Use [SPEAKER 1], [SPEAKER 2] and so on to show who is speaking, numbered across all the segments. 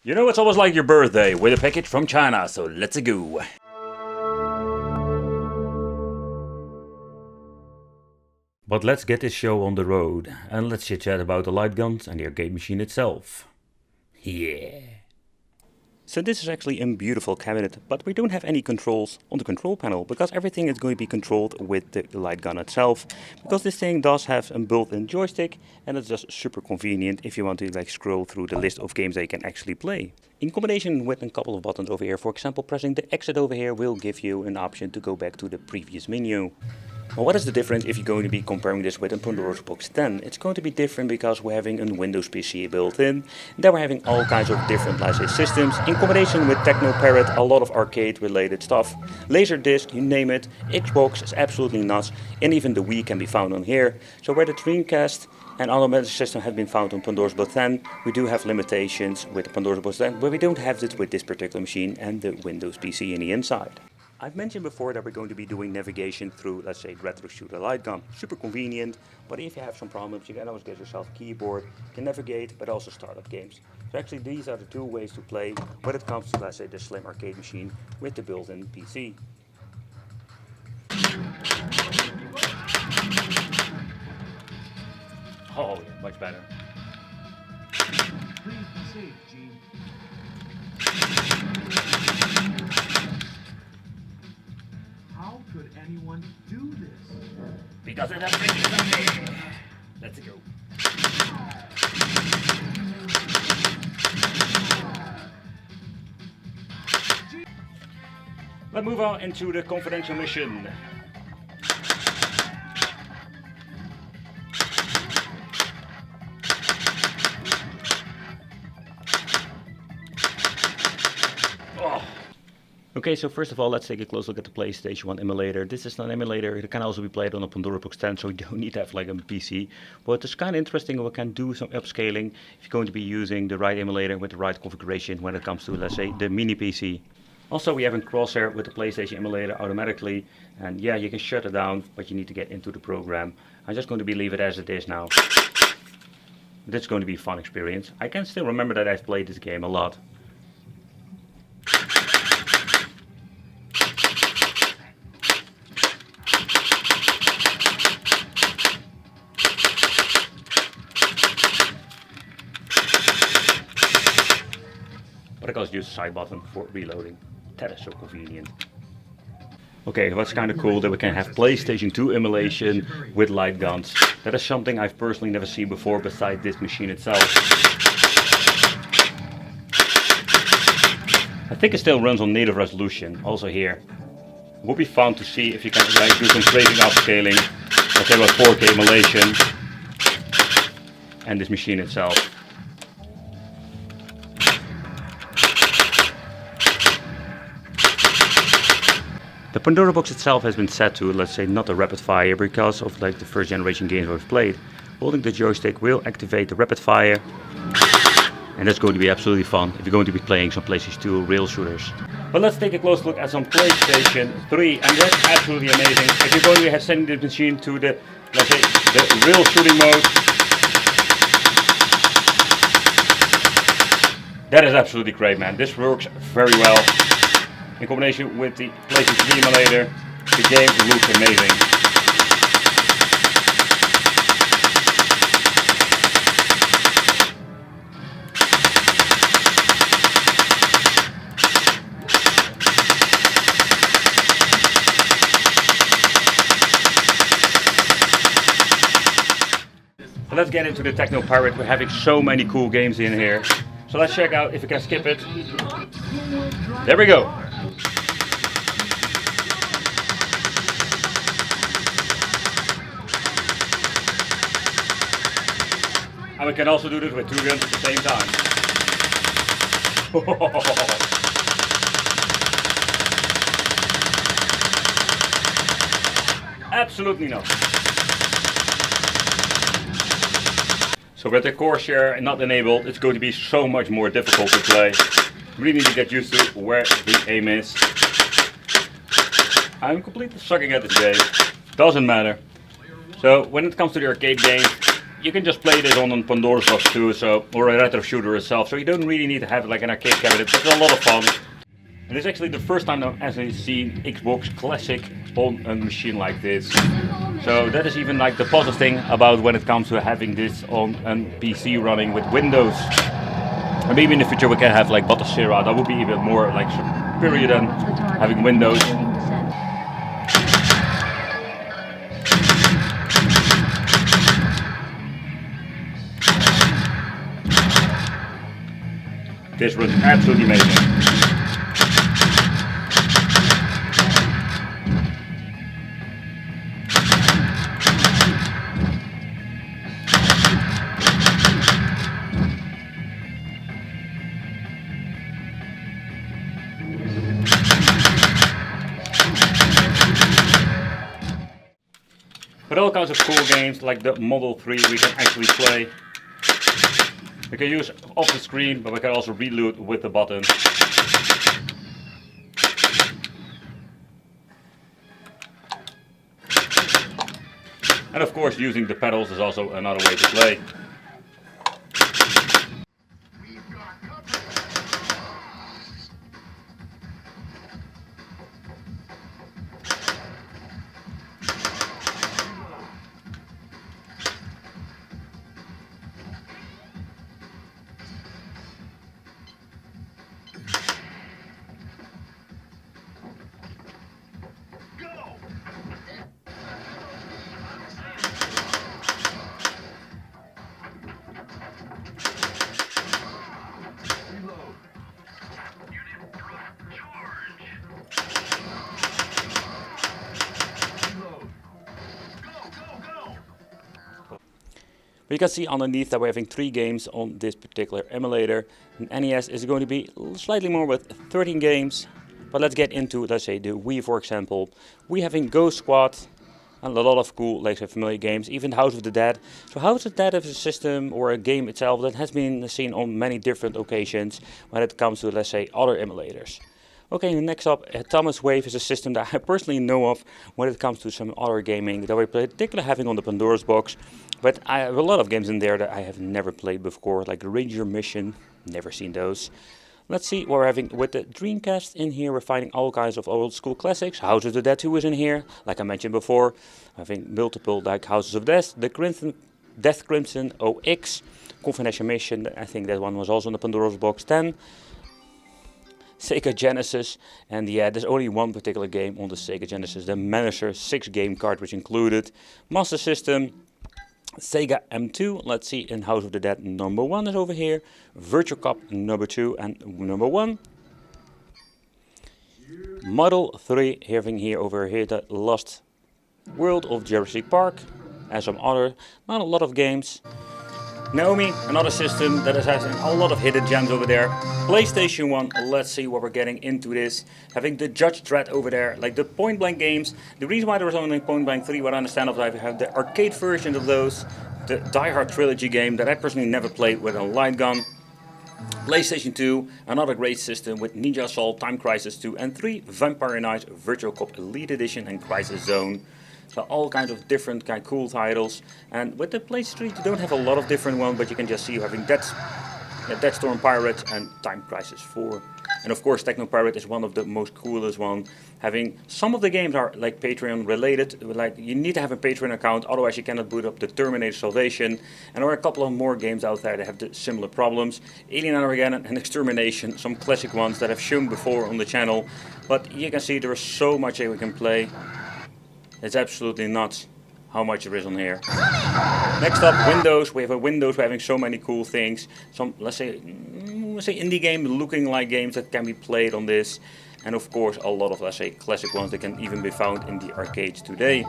[SPEAKER 1] You know, it's almost like your birthday with a package from China, so let's go. But let's get this show on the road and let's chit chat about the light guns and the arcade machine itself. Yeah. So this is actually a beautiful cabinet, but we don't have any controls on the control panel because everything is going to be controlled with the light gun itself. Because this thing does have a built-in joystick and it's just super convenient if you want to like scroll through the list of games that you can actually play. In combination with a couple of buttons over here, for example pressing the exit over here will give you an option to go back to the previous menu. Well, what is the difference if you're going to be comparing this with a Pandora's Box 10? It's going to be different because we're having a Windows PC built in. Then we're having all kinds of different, let's say, systems. In combination with Teknoparrot, a lot of arcade related stuff. Laserdisc, you name it. Xbox is absolutely nuts. And even the Wii can be found on here. So where the Dreamcast and other metal systems have been found on Pandora's Box 10, we do have limitations with the Pandora's Box 10, but we don't have it with this particular machine and the Windows PC in the inside. I've mentioned before that we're going to be doing navigation through, let's say, retro shooter light gun. Super convenient, but if you have some problems, you can always get yourself a keyboard, you can navigate, but also start up games. So actually these are the two ways to play when it comes to, let's say, the slim arcade machine with the built-in PC. Oh, yeah, much better.
[SPEAKER 2] How could anyone do this?
[SPEAKER 1] Because it has been. Let's go. Let's move on into the confidential mission. Okay, so first of all, let's take a close look at the PlayStation 1 emulator. This is not an emulator, it can also be played on a Pandora Box 10, so you don't need to have like a PC. But it's kind of interesting, we can do some upscaling if you're going to be using the right emulator with the right configuration when it comes to, let's say, the mini PC. Also, we have a crosshair with the PlayStation emulator automatically, and yeah, you can shut it down, but you need to get into the program. I'm just going to leave it as it is now. This is going to be a fun experience. I can still remember that I've played this game a lot. But I can also use the side button for reloading. That is so convenient. Okay, what's kind of cool that we can have PlayStation 2 emulation with light guns. That is something I've personally never seen before besides this machine itself. I think it still runs on native resolution, also here. It would be fun to see if you can like do some crazy upscaling. Let's say about 4K emulation and this machine itself. The Pandora box itself has been set to, let's say, not a rapid fire because of like the first generation games we've played. Holding the joystick will activate the rapid fire, and that's going to be absolutely fun if you're going to be playing some PlayStation 2 rail shooters. But let's take a close look at some PlayStation 3, and that's absolutely amazing. If you're going to have sending the machine to the, let's say, the rail shooting mode, that is absolutely great, man. This works very well. In combination with the PlayStation 3 emulator, the game looks amazing. So let's get into the Teknoparrot. We're having so many cool games in here. So let's check out if we can skip it. There we go. And we can also do this with two guns at the same time. Absolutely not. So with the core share not enabled, it's going to be so much more difficult to play. You really need to get used to where the aim is. I'm completely sucking at this game. Doesn't matter. So when it comes to the arcade game, you can just play this on Pandora's box too, so, or a retro shooter itself, so you don't really need to have like an arcade cabinet. It's a lot of fun. And it's actually the first time I've actually seen Xbox Classic on a machine like this. So that is even like the positive thing about when it comes to having this on a PC running with Windows. And maybe in the future we can have like Battlesera, that would be even more like superior than having Windows. This was absolutely amazing. But all kinds of cool games like the Model 3 we can actually play. We can use off the screen, but we can also reload with the button. And of course using the pedals is also another way to play. But you can see underneath that we're having 3 games on this particular emulator. And NES is going to be slightly more with 13 games. But let's get into, let's say, the Wii for example. We're having Ghost Squad and a lot of cool, like familiar games, even House of the Dead. So House of the Dead is a system or a game itself that has been seen on many different occasions when it comes to, let's say, other emulators. Okay, next up, Thomas Wave is a system that I personally know of when it comes to some other gaming that we're particularly having on the Pandora's box. But I have a lot of games in there that I have never played before, like Ranger Mission, never seen those. Let's see what we're having with the Dreamcast in here. We're finding all kinds of old school classics. House of the Dead 2 is in here, like I mentioned before. Having multiple like Houses of Death, the Death Crimson OX, Confidential Mission, I think that one was also on the Pandora's box 10. Sega Genesis, and yeah, there's only one particular game on the Sega Genesis, the Menacer 6-game cartridge included. Master System, Sega M2, let's see, in House of the Dead number 1 is over here, Virtual Cop number 2 and number 1. Model 3, having here over here the Lost World of Jurassic Park, and some other, not a lot of games. Naomi, another system that has a lot of hidden gems over there. PlayStation 1, let's see what we're getting into this. Having the Judge Dredd over there, like the Point Blank games. The reason why there was only Point Blank 3, what I understand of, I have the arcade version of those. The Die Hard Trilogy game that I personally never played with a light gun. PlayStation 2, another great system with Ninja Assault, Time Crisis 2 and 3, Vampire Knights, Virtual Cop Elite Edition and Crisis Zone. So all kinds of different cool titles, and with the PlayStation 3 you don't have a lot of different ones, but you can just see you having Deathstorm Pirates and Time Crisis 4. And of course Teknoparrot is one of the most coolest one. Having some of the games are like Patreon related, like you need to have a Patreon account, otherwise you cannot boot up the Terminator Salvation. And there are a couple of more games out there that have the similar problems. Alien Armageddon and Extermination, some classic ones that I've shown before on the channel. But you can see there is so much that we can play. It's absolutely nuts how much there is on here. Next up, Windows. We have a Windows. We're having so many cool things. Some, let's say indie game looking like games that can be played on this. And of course, a lot of, let's say, classic ones that can even be found in the arcades today.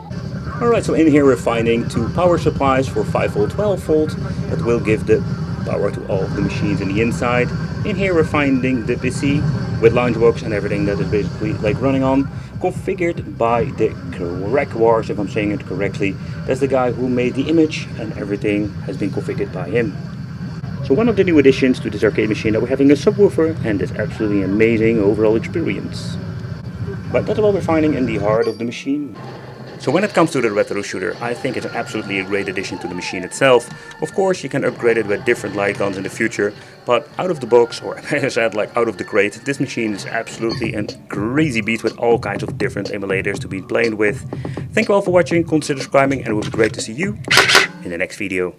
[SPEAKER 1] Alright, so in here we're finding 2 power supplies for 5V, 12V that will give the power to all of the machines in the inside. In here we're finding the PC with Launchbox and everything that is basically like running on. Configured by the correct Wars, if I'm saying it correctly. That's the guy who made the image, and everything has been configured by him. So one of the new additions to this arcade machine that we're having a subwoofer, and this absolutely amazing overall experience. But that's what we're finding in the heart of the machine. So when it comes to the retro shooter, I think it's absolutely a great addition to the machine itself. Of course, you can upgrade it with different light guns in the future, but out of the box, or as I said, like out of the crate, this machine is absolutely a crazy beast with all kinds of different emulators to be playing with. Thank you all for watching, consider subscribing, and it would be great to see you in the next video.